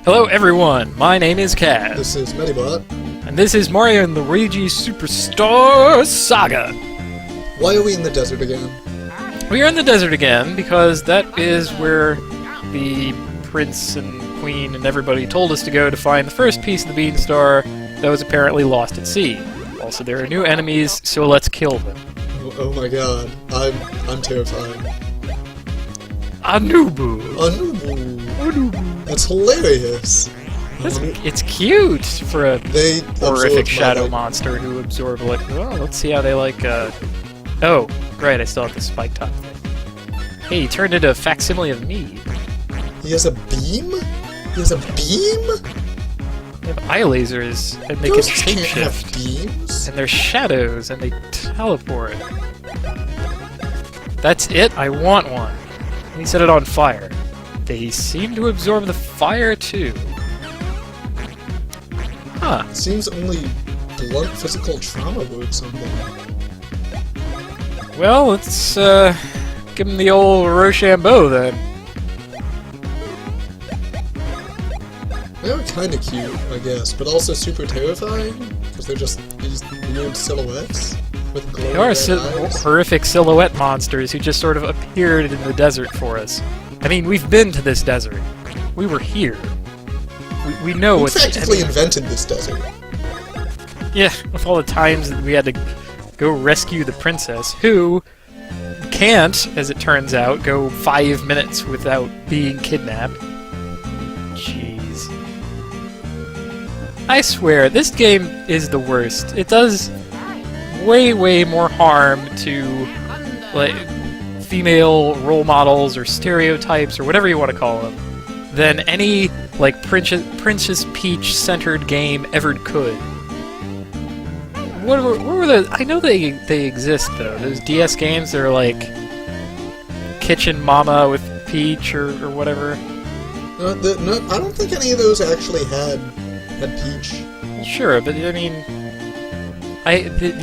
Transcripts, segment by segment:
Hello everyone, my name is Kaz. This is Medibot. And this is Mario and Luigi Superstar Saga. Why are we in the desert again? We are in the desert again because that is where the prince and queen and everybody told us to go to find the first piece of the bean star that was apparently lost at sea. Also, there are new enemies, so let's kill them. Oh my god, I'm terrified. Anubu! Anubu! That's hilarious! It's cute for a horrific shadow monster who absorb like. Well, let's see how they like. Oh, right, I still have the spike top thing. Hey, he turned into a facsimile of me. He has a beam? He has a beam? They have eye lasers, and they can shapeshift. Beams? And they're shadows, and they teleport. That's it? I want one. Let me set it on fire. They seem to absorb the fire, too. Huh. It seems only blunt physical trauma would something. Well, let's, give him the old Rochambeau, then. They're kinda cute, I guess, but also super terrifying, because they're just these weird silhouettes with glowing eyes. They are horrific silhouette monsters who just sort of appeared in the desert for us. I mean, we've been to this desert. We were here. We know what's... We practically invented this desert. Yeah, with all the times that we had to go rescue the princess, who can't, as it turns out, go 5 minutes without being kidnapped. Jeez. I swear, this game is the worst. It does way, way more harm to, like, female role models or stereotypes or whatever you want to call them than any, like, Princess Peach-centered game ever could. What were the... I know they exist, though. Those DS games that are, like, Kitchen Mama with Peach or whatever. No, I don't think any of those actually had Peach. Sure, but, I mean...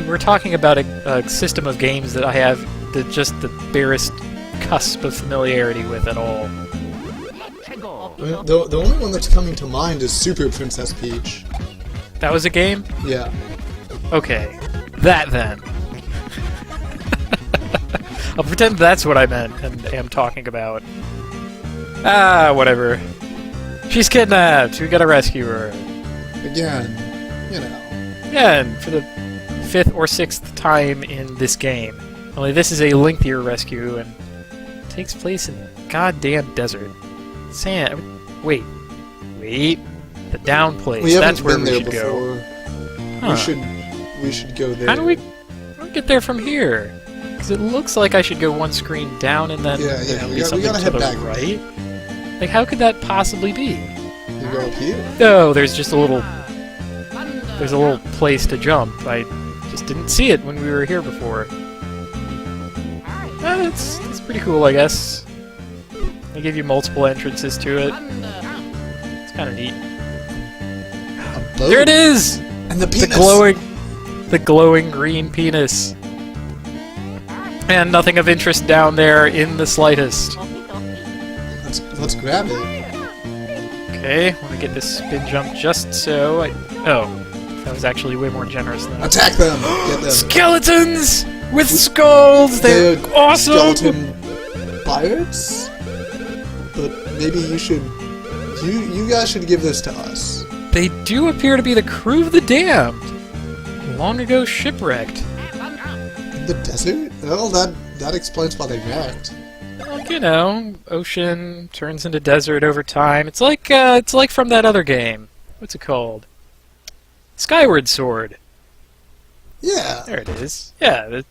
we're talking about a system of games that I have just the barest cusp of familiarity with at all. I mean, the only one that's coming to mind is Super Princess Peach. That was a game? Yeah. Okay. That, then. I'll pretend that's what I meant and am talking about. Ah, whatever. She's kidnapped! We gotta rescue her. Again, you know. Yeah, and for the 5th or 6th time in this game. Only this is a lengthier rescue and takes place in the goddamn desert. Sand. Wait. The down place. That's where we should go. Huh. We should go there. How do we get there from here? Because it looks like I should go one screen down and then we gotta head back right. Like, how could that possibly be? You go up here. No, there's just a little. There's a little place to jump. I just didn't see it when we were here before. It's pretty cool, I guess. They give you multiple entrances to it. It's kind of neat. There it is! And the penis! The glowing green penis. And nothing of interest down there in the slightest. Let's grab it. Okay, want to get this spin jump just so that was actually way more generous than that. Attack them! Get them! Skeletons! With skulls! They're awesome! Skeleton pirates? But maybe you should... You guys should give this to us. They do appear to be the crew of the Damned. Long ago shipwrecked. In the desert? Well, that explains why they wrecked. Well, you know, ocean turns into desert over time. It's like from that other game. What's it called? Skyward Sword. Yeah. There it is. Yeah, the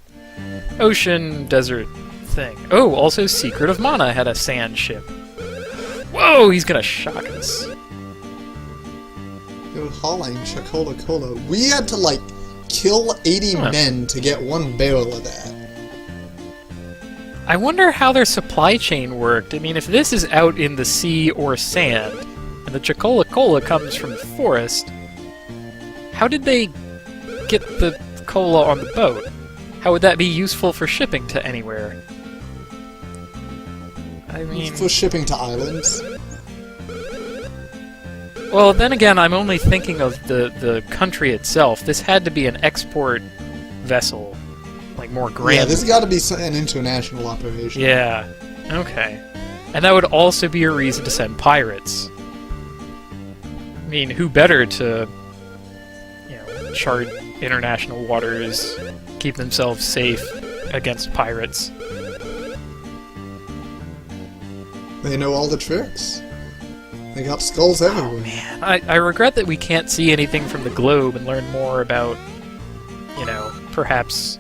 ocean desert thing. Oh, also Secret of Mana had a sand ship. Whoa, he's gonna shock us. Go hauling Chocola Cola. We had to, like, kill 80 men to get one barrel of that. I wonder how their supply chain worked. I mean, if this is out in the sea or sand, and the Chocola Cola comes from the forest, how did they get the cola on the boat? How would that be useful for shipping to anywhere? I mean... For shipping to islands. Well, then again, I'm only thinking of the country itself. This had to be an export vessel, like more grand. Yeah, this has got to be an international operation. Yeah, okay. And that would also be a reason to send pirates. I mean, who better to, chart international waters, keep themselves safe against pirates? They know all the tricks. They got skulls everywhere. Oh, man. I regret that we can't see anything from the globe and learn more about, perhaps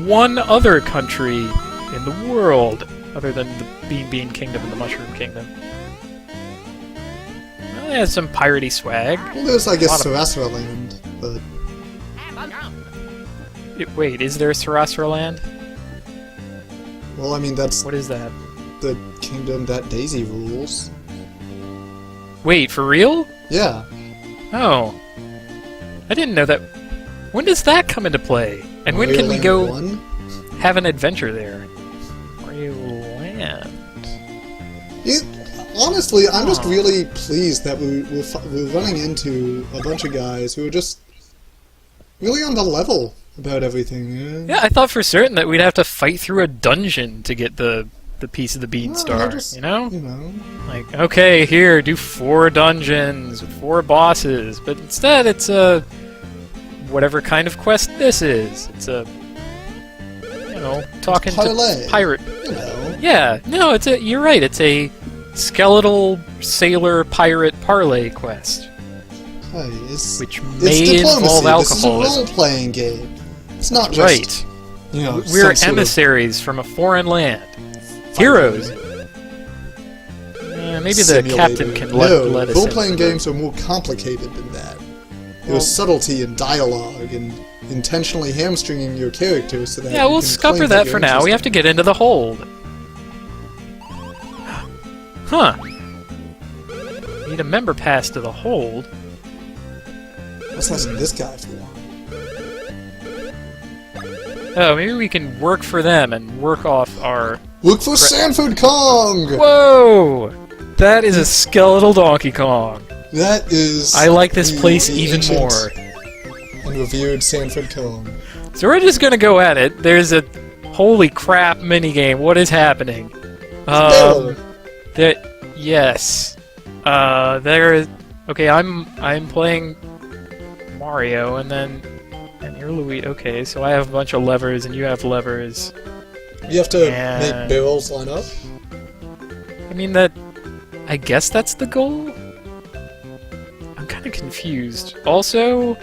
one other country in the world, other than the Bean Kingdom and the Mushroom Kingdom. Well, it has some piratey swag. Well, there's, I guess, Sarasra Land, but... Wait, is there Sarasra Land? Well, I mean, that's... What is that? The kingdom that Daisy rules. Wait, for real? Yeah. Oh. I didn't know that. When does that come into play? And when can we go have an adventure there? Mario Land. Honestly, I'm just really pleased that we're running into a bunch of guys who are just really on the level about everything. Yeah, I thought for certain that we'd have to fight through a dungeon to get the piece of the beanstar, you know? Like, okay, here, do 4 dungeons, 4 bosses, but instead it's a... whatever kind of quest this is. It's a... talking to pirate... Yeah, no, you're right, it's a skeletal sailor pirate parlay quest. Hey, which may involve alcoholism. This is a role-playing game. It's not just... Right. We're emissaries from a foreign land. Heroes! Maybe the captain can let us in. Role-playing games are more complicated than that. There's subtlety in dialogue and intentionally hamstringing your character so that yeah, we'll scupper that for now. We have to get into the hold. Huh. Need a member pass to the hold. What's asking this guy for? Oh, maybe we can work for them and work off our... Look for Sanford Kong! Whoa! That is a skeletal Donkey Kong. That is... I like this place even more. And revered Sanford Kong. So we're just gonna go at it. There's a... Holy crap minigame. What is happening? Yes. There is... Okay, I'm playing Mario, and then... And you're Luigi. Okay, so I have a bunch of levers, and you have levers. You have to make barrels line up? I mean, I guess that's the goal? I'm kind of confused. Also,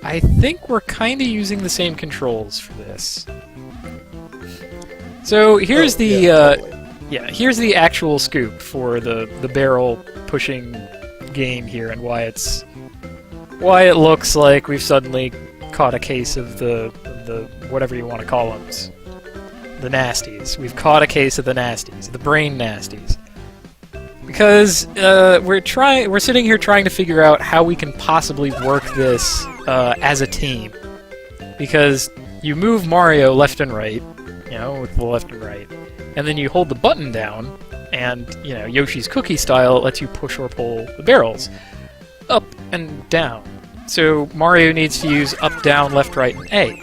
I think we're kind of using the same controls for this. So, here's here's the actual scoop for the barrel pushing game here, and why it looks like we've suddenly caught a case of the whatever you want to call them. The nasties. We've caught a case of the nasties. The brain nasties. Because we're sitting here trying to figure out how we can possibly work this as a team. Because you move Mario left and right, with the left and right, and then you hold the button down, and, Yoshi's Cookie style, it lets you push or pull the barrels up and down. So Mario needs to use up, down, left, right, and A.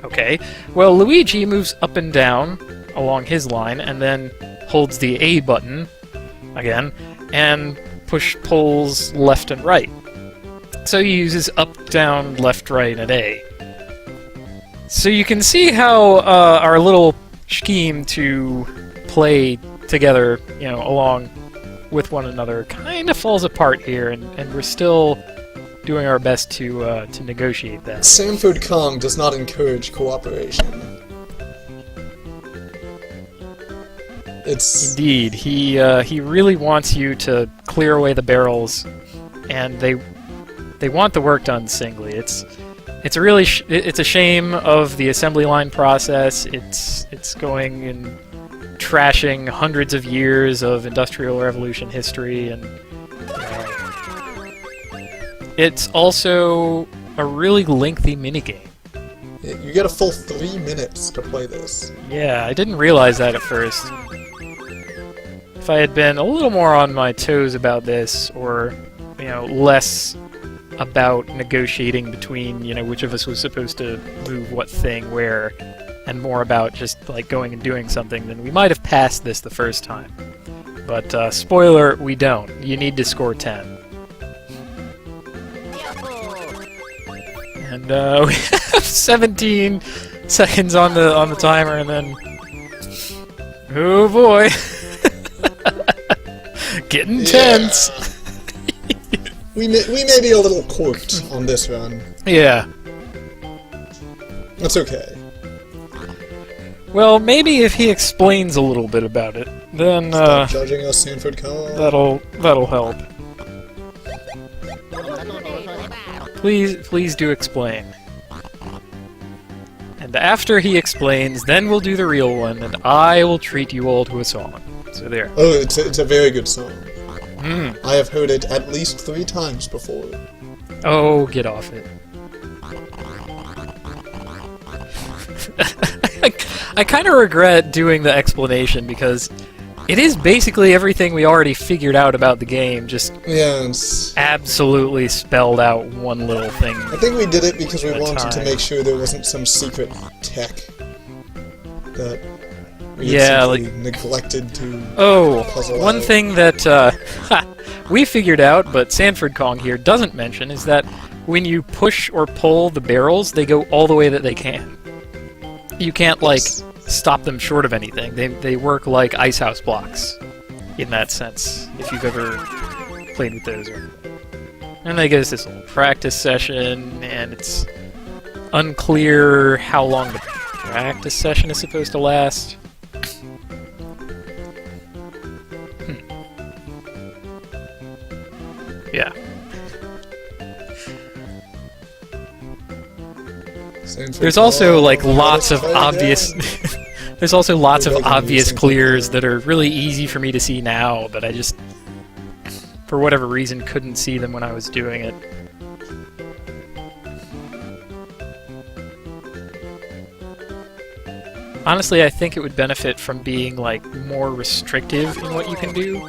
Okay, well, Luigi moves up and down along his line, and then holds the A button, again, and pulls left and right. So he uses up, down, left, right, and A. So you can see how our little scheme to play together, along with one another, kind of falls apart here, and we're still doing our best to negotiate that. Sanford Kong does not encourage cooperation. Indeed, he really wants you to clear away the barrels, and they want the work done singly. It's a shame of the assembly line process. It's going and trashing hundreds of years of Industrial Revolution history, and it's also a really lengthy minigame. You get a full 3 minutes to play this. Yeah, I didn't realize that at first. if I had been a little more on my toes about this, or, you know, less about negotiating between, you know, which of us was supposed to move what thing where, and more about just, like, going and doing something, then we might have passed this the first time. But, spoiler, we don't. You need to score 10. And, we have 17 seconds on the timer, and then... Oh boy! Getting tense! We may be a little corked on this run. Yeah. That's okay. Well, maybe if he explains a little bit about it, then Stop judging us, Sanford Khan. that'll help. Please do explain. And after he explains, then we'll do the real one, and I will treat you all to a song. So there. Oh, it's a very good song. Mm. I have heard it at least 3 times before. Oh, get off it. I kind of regret doing the explanation because it is basically everything we already figured out about the game, just absolutely spelled out one little thing. I think we did it because we wanted to time. make sure there wasn't some secret tech that we Yeah, had simply neglected to puzzle one out. thing that we figured out, but Sanford Kong here doesn't mention, is that when you push or pull the barrels, they go all the way that they can. You can't, like, stop them short of anything. They work like ice house blocks, in that sense, if you've ever played with those. And they give us this little practice session, and it's unclear how long the practice session is supposed to last. Yeah. There's also, like, lots of obvious... There's also lots of obvious clears that are really easy for me to see now, but I just, for whatever reason, couldn't see them when I was doing it. Honestly, I think it would benefit from being, like, more restrictive in what you can do.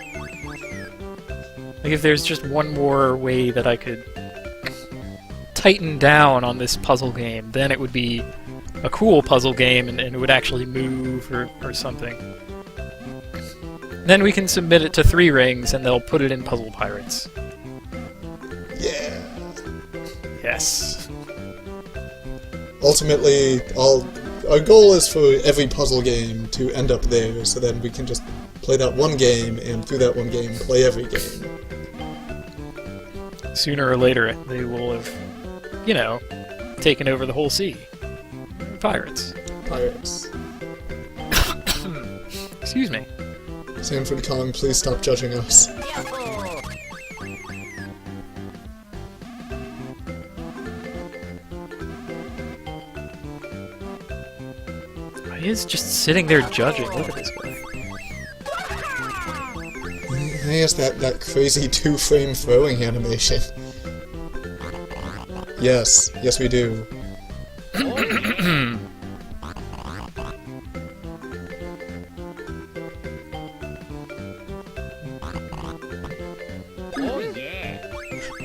Like, if there's just one more way that I could tighten down on this puzzle game, then it would be a cool puzzle game and it would actually move or something. Then we can submit it to 3 Rings and they'll put it in Puzzle Pirates. Yeah. Yes. Ultimately, our goal is for every puzzle game to end up there, so then we can just play that one game, and through that one game, play every game. Sooner or later, they will have, you know, taken over the whole sea. Pirates. Pirates. Excuse me. Sanford Kong, please stop judging us. He is just sitting there judging. Look at this guy. He has that crazy 2-frame throwing animation. Yes, yes we do.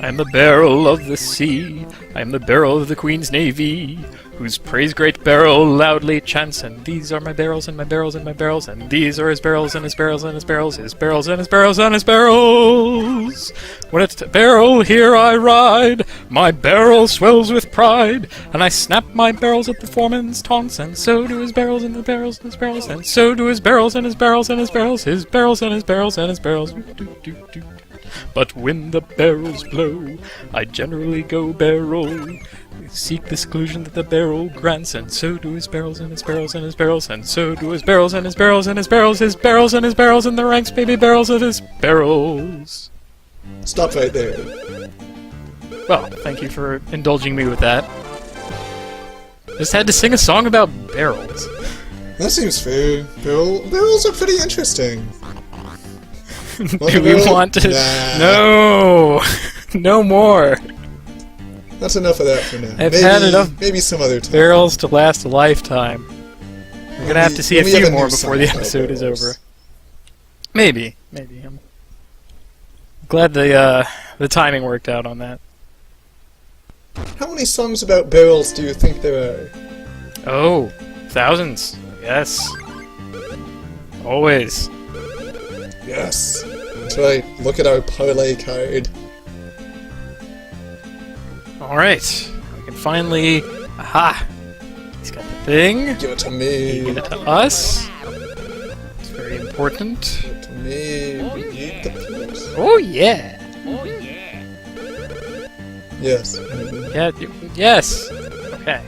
I am the barrel of the sea, I am the barrel of the Queen's Navy, whose praise great barrel loudly chants, and these are my barrels and my barrels and my barrels, and these are his barrels and his barrels and his barrels, his barrels and his barrels and his barrels. When it's barrel here I ride, my barrel swells with pride, and I snap my barrels at the foreman's taunts, and so do his barrels and his barrels and his barrels, and so do his barrels and his barrels and his barrels, his barrels and his barrels and his barrels. But when the barrels blow, I generally go barrel. Seek the seclusion that the barrel grants, and so do his barrels and his barrels and his barrels, and so do his barrels and his barrels and his barrels, his barrels and his barrels, and the ranks baby barrels of his barrels. Stop right there. Well, thank you for indulging me with that. Just had to sing a song about barrels. That seems fair. Barrels are pretty interesting. Do we want to... Nah. No! No more! That's enough of that for now. I've had enough maybe some other time. barrels to last a lifetime. We're gonna have to see a When we have few a more new before the song about episode is barrels. over. Maybe. maybe. I'm glad the timing worked out on that. How many songs about barrels do you think there are? Oh, thousands. Yes. Always. Yes. That's right. Look at our parlay card. Alright. We can finally... Aha! He's got the thing. Give it to me. Give it to us. It's very important. Give it to me. We need the piece. Oh, yeah! Yes. Yeah, yes! Okay.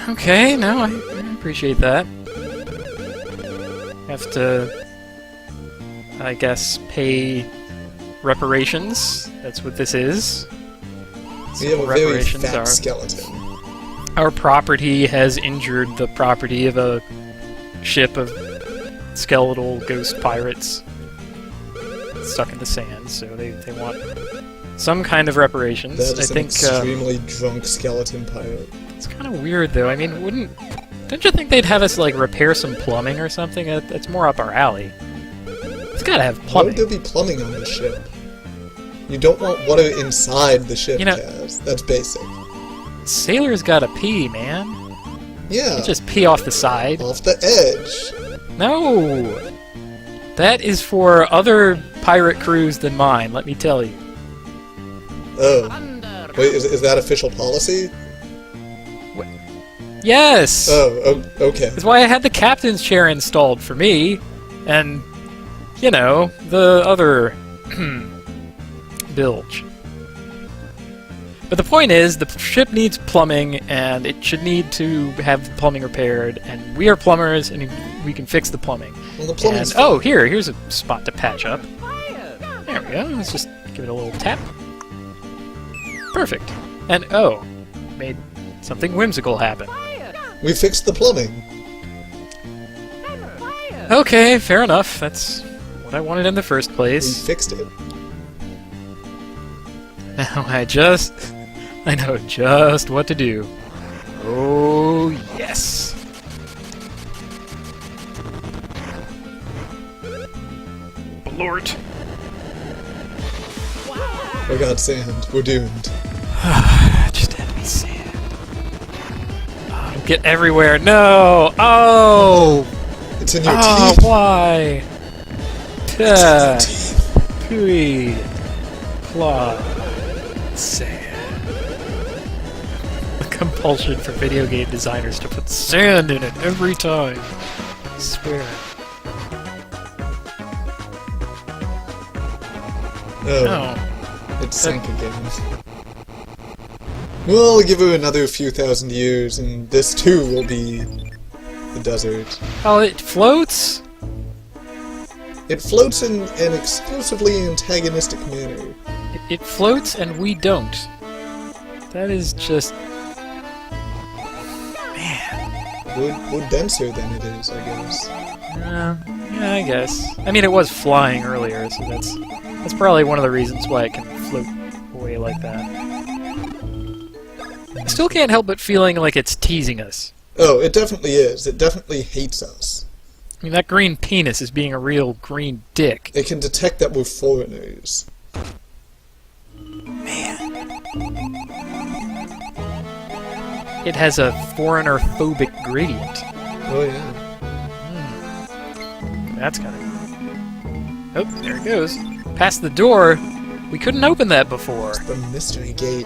Okay, no, I appreciate that. Have to, I guess, pay reparations. That's what this is. We have a very fat skeleton. Our property has injured the property of a ship of skeletal ghost pirates stuck in the sand, so they want some kind of reparations. That is I think an extremely drunk skeleton pirate. it's kind of weird, though. I mean, don't you think they'd have us like repair some plumbing or something? That's more up our alley. It's gotta have Why plumbing. would there be plumbing on the ship? You don't want water inside the ship, You know- Kaz. That's basic. Sailors gotta pee, man. Yeah. You just pee off the side. Off the edge. No! That is for other pirate crews than mine, let me tell you. Oh. Wait, is that official policy? Yes! Oh, okay. That's why I had the captain's chair installed for me, and, you know, the other bilge. But the point is, the ship needs plumbing, and it should need to have the plumbing repaired, and we are plumbers, and we can fix the plumbing. Well, the plumbing's And, oh, here's a spot to patch up. There we go, let's just give it a little tap. Perfect. And, oh, made something whimsical happen. We fixed the plumbing. Okay, fair enough. That's what I wanted in the first We place. fixed it. Now I know just what to do. Oh, yes. Blort. We got sand. We're doomed. Just had to be sand. Oh, don't get everywhere. No! Oh! It's in your Oh, teeth. why? Pooey. Claw. Sand. The compulsion for video game designers to put sand in it every time. I swear. Oh, No. it sank again. We'll give it another few thousand years, and this too will be the desert. Oh, it floats? It floats in an exclusively antagonistic manner. It floats and we don't. That is just... Man. We're denser than it is, I guess. Yeah, I guess. I mean, it was flying earlier, so that's probably one of the reasons why it can float away like that. I still can't help but feeling like it's teasing us. Oh, it definitely is. It definitely hates us. I mean, that green penis is being a real green dick. It can detect that we're foreigners. It has a foreigner-phobic gradient. Oh yeah. That's kind of... Oh, there it goes. Past the door. We couldn't open that before. The mystery gate.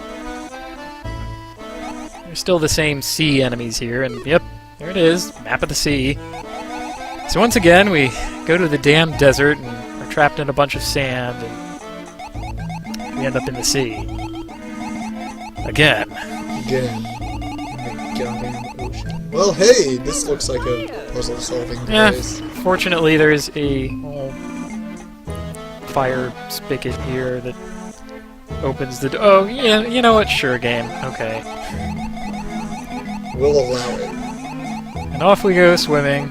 There's still the same sea enemies here, and yep, there it is. Map of the sea. So once again, we go to the damn desert and are trapped in a bunch of sand, and we end up in the sea. Again. Again. In the goddamn ocean. Well, hey, this looks like a puzzle-solving Yeah, place. fortunately there's a fire spigot here that opens the door. Oh, yeah, you know what? Sure, game. Okay. We'll allow it. And off we go swimming.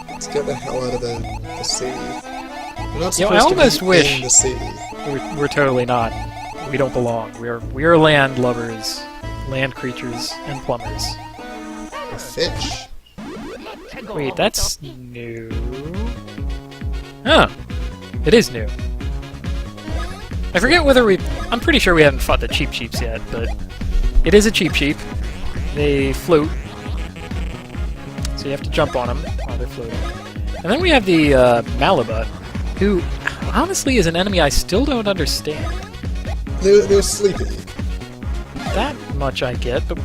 Let's get the hell out of the sea. We're not You know, supposed I almost to be wish- in the sea. We're totally not. We don't belong. We are land lovers, land creatures, and plumbers. A fish. Wait, that's new. Oh, it is new. I forget whether I'm pretty sure we haven't fought the Cheep Cheeps yet, but it is a Cheep Cheep. They float, so you have to jump on them while they're floating. And then we have the Medibot, who honestly is an enemy I still don't understand. They're sleepy. That much I get, but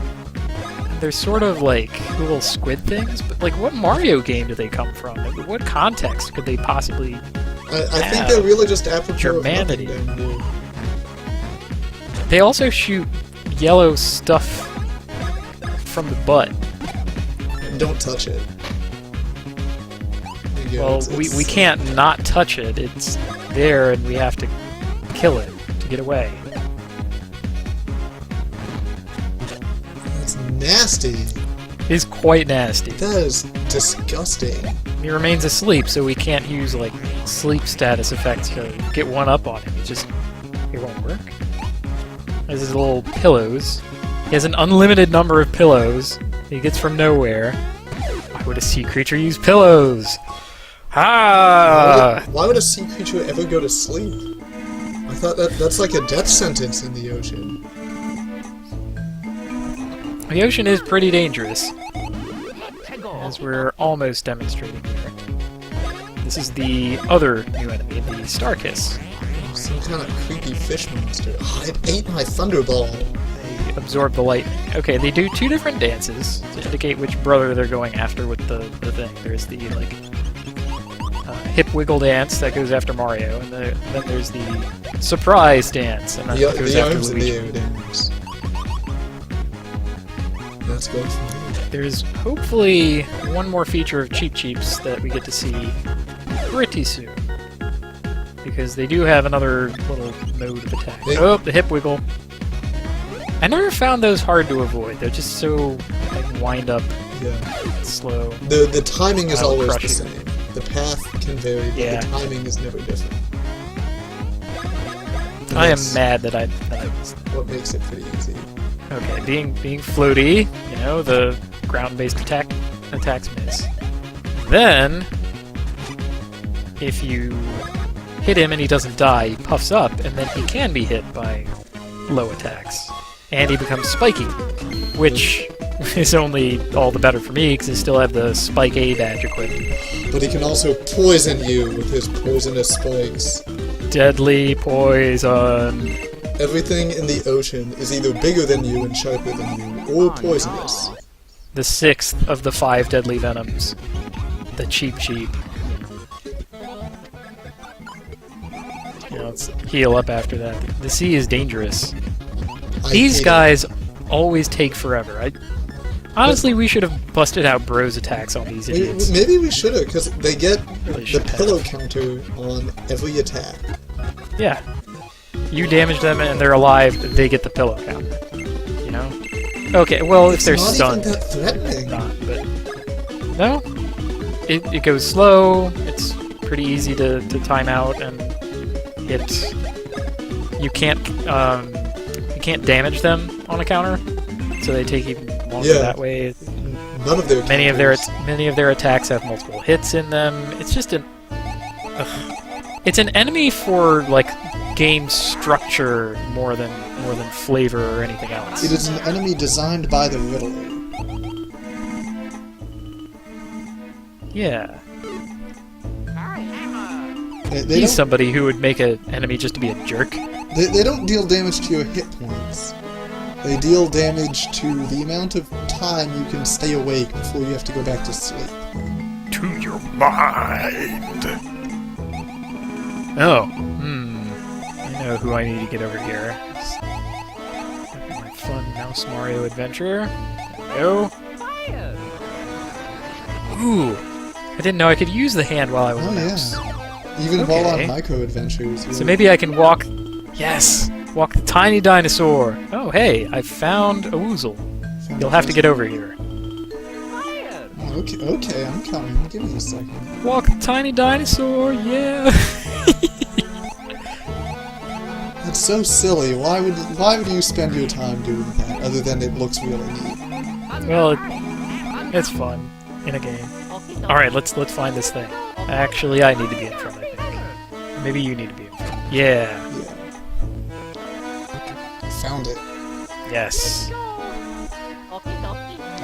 they're sort of like little squid things. But like, what Mario game do they come from? Like, what context could they possibly? I think they're really just apropos of nothing Germanity. down here. They also shoot yellow stuff from the butt. Don't touch it. There you go. Well, It's- we can't not touch it. It's there, and we have to kill it to get away. That's nasty. It's quite nasty. That is disgusting. He remains asleep, so we can't use like sleep status effects to get one up on him. It won't work. There's his little pillows. He has an unlimited number of pillows he gets from nowhere. Why would a sea creature use pillows? Ah! Why would a sea creature ever go to sleep? I thought that's like a death sentence in the ocean. The ocean is pretty dangerous, as we're almost demonstrating here. This is the other new enemy, the Starkiss. Some kind of creepy fish monster. Oh, it ate my thunderball. They absorb the lightning. Okay, they do two different dances to indicate which brother they're going after with the thing. There's the like hip wiggle dance that goes after Mario, and then there's the surprise dance, and that goes The after arms in the Luigi. air dance. That's going from here. There's hopefully one more feature of Cheep Cheeps that we get to see pretty soon. Because they do have another little mode of attack. Oh, the hip wiggle. I never found those hard to avoid. They're just so like wind up Yeah. slow. The timing is I'll always crush the you. same. The path can vary, but Yeah. the timing is never different. And I am that's mad that I what makes it pretty easy. okay, being floaty, you know, the ground-based attacks miss. Then if you hit him and he doesn't die, he puffs up, and then he can be hit by low attacks. And he becomes spiky, which is only all the better for me, because I still have the Spike A badge equipped. But he can also poison you with his poisonous spikes. Deadly poison. Everything in the ocean is either bigger than you and sharper than you, or poisonous. The sixth of the 5 deadly venoms. The Cheep Cheep. You know, let's heal up after that. The sea is dangerous. I These hate guys always take forever. Honestly, we should have busted out Bros attacks on these it. idiots. Maybe we should have, because they get Really the should have. pillow counter on every attack. Yeah. You damage them and they're alive, they get the pillow counter. You know? Okay, well, if they're It's not stunned, even that threatening. not, but... No? It goes slow, it's pretty easy to time out, and you can't damage them on a counter, so they take even longer Yeah. that way. None of their Many of their counters. attacks have multiple hits in them. It's just it's an enemy for like game structure more than flavor or anything else. It is an enemy designed by the Riddler. Yeah. They He's don't, somebody who would make an enemy just to be a jerk. they don't deal damage to your hit points. They deal damage to the amount of time you can stay awake before you have to go back to sleep. To your mind. Oh. I know who I need to get over here. My fun Mouse Mario adventure. There we go. Ooh. I didn't know I could use the hand while I was Oh a mouse. yeah. Even while Okay. on micro adventures. So maybe I can walk... Yes! Walk the tiny dinosaur! Oh, hey, I found a woozle. You'll have to get over here. Okay, I'm coming. Give me a second. Walk the tiny dinosaur, yeah! That's so silly. Why would you spend your time doing that, other than it looks really neat? Well, it's fun in a game. Alright, let's find this thing. Actually, I need to be in front, I think. Maybe you need to be in front. Yeah. Found it. Yes.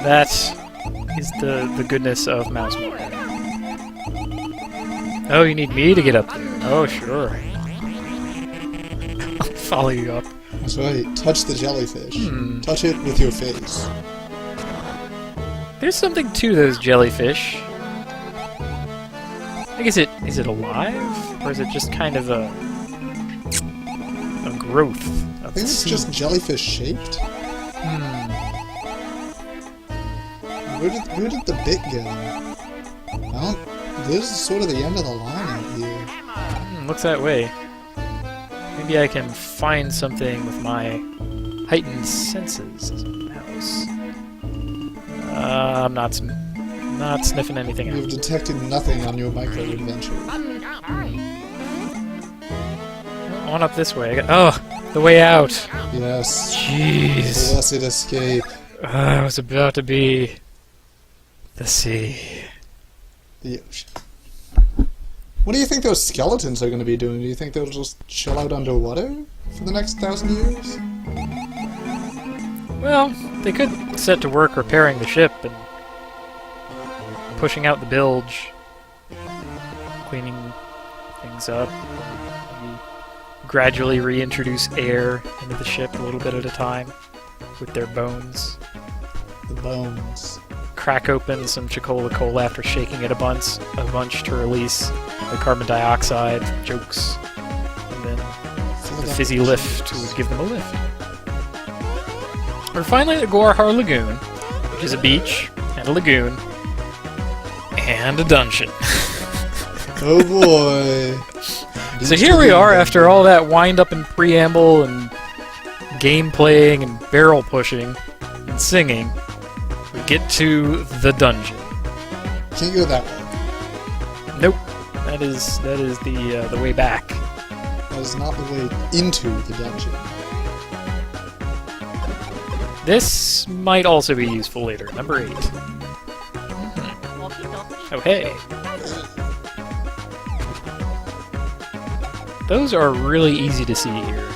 That is the goodness of Mouse Mario. Oh, you need me to get up there. Oh, sure. I'll follow you up. That's right. Touch the jellyfish. Hmm. Touch it with your face. There's something to those jellyfish. Is it alive? Or is it just kind of a growth of I think it's seed? just jellyfish shaped. Hmm. Where did the bit go? This is sort of the end of the line out here. Looks that way. Maybe I can find something with my heightened senses as a mouse. I'm not sniffing anything You've out. detected nothing on your micro adventure. On up this way. Oh, the way out. Yes. Jeez. Blessed escape. I was about to be the sea. The ocean. What do you think those skeletons are going to be doing? Do you think they'll just chill out underwater for the next 1,000 years? Well, they could set to work repairing the ship and pushing out the bilge, cleaning things up, maybe gradually reintroduce air into the ship a little bit at a time with their bones. The bones. Crack open some Chicola Cola after shaking it a bunch to release the carbon dioxide jokes, and then the fizzy lift would give them a lift. We're finally at Gorhar Lagoon, which is a beach and a lagoon and a dungeon. Oh boy. So here we are after all that wind-up and preamble and game playing and barrel pushing and singing. We get to the dungeon. Can't go that way. Nope. That is the way back. That is not the way into the dungeon. This might also be useful later. Number 8. Oh hey. Those are really easy to see here.